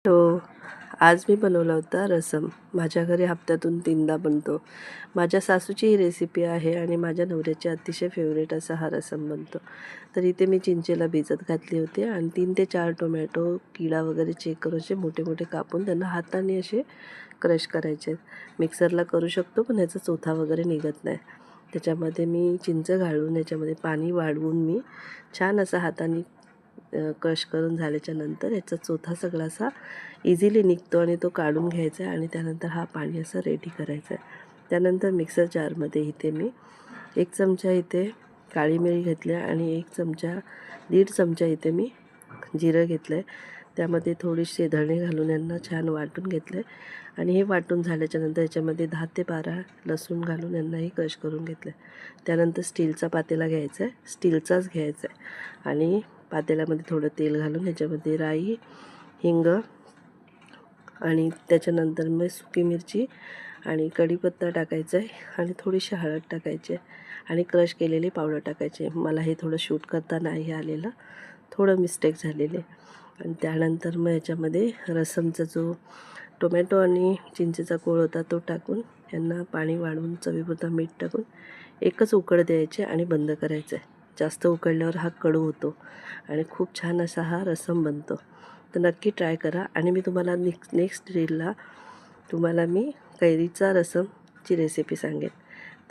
तो आज मी बनवला होता रसम. माझ्या घरी हप्त्यातून 3दा बनतो. माझ्या सासूची ही रेसिपी आहे आणि माझ्या नवऱ्याची अतिशय फेवरेट असा हा रसम बनतो. तर इथे मी चिंचेला भिजत घातली होती आणि 3 ते 4 टोमॅटो किडा वगैरे चेक करून असे मोठे मोठे कापून त्यांना हाताने असे क्रश करायचे. मिक्सरला करू शकतो, पण याचा चोथा वगैरे निघत नाही. त्याच्यामध्ये मी चिंच घालून याच्यामध्ये पाणी वाढवून मी छान असा हाताने क्रश करून झाल्याच्या नंतर याचा चोथा सगळा असा इझिली निघतो आणि तो काढून घ्यायचा आहे आणि त्यानंतर हा पाणी असं रेडी करायचं आहे. त्यानंतर मिक्सर जारमध्ये इथे मी 1 चमचा इथे काळी मिरी घेतली आणि 1.5 चमचा इथे मी जिरं घेतलं आहे. त्यामध्ये थोडीशी धणे घालून यांना छान वाटून घेतलं आहे आणि हे वाटून झाल्याच्यानंतर याच्यामध्ये 10 ते 12 लसूण घालून यांनाही क्रश करून घेतलं आहे. त्यानंतर स्टीलचा पातेला घ्यायचा आहे, स्टीलचाच घ्यायचा आहे आणि पातेल्यामध्ये थोडं तेल घालून ह्याच्यामध्ये राई, हिंग आणि त्याच्यानंतर मग सुकी मिरची आणि कढीपत्ता टाकायचा आहे आणि थोडीशी हळद टाकायची आहे आणि क्रश केलेली पावडर टाकायची आहे. मला हे थोडं शूट करता नाही आलेलं, थोडं मिस्टेक झालेले. आणि त्यानंतर मग याच्यामध्ये रसमचा जो टोमॅटो आणि चिंचेचा कोळ होता तो टाकून यांना पाणी वाढवून चवीपुरतं मीठ टाकून एकच उकळ द्यायचे आणि बंद करायचं आहे. जास्त उकळल्यावर हा कडू होतो आणि खूप छान असा हा रसम बनतो. तर नक्की ट्राय करा आणि मी तुम्हाला नेक्स्ट रीलला तुम्हाला मी कैरीचा रसमची रेसिपी सांगेन.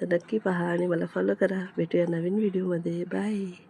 तर नक्की पहा आणि मला फॉलो करा. भेटूया नवीन व्हिडिओमध्ये. बाय.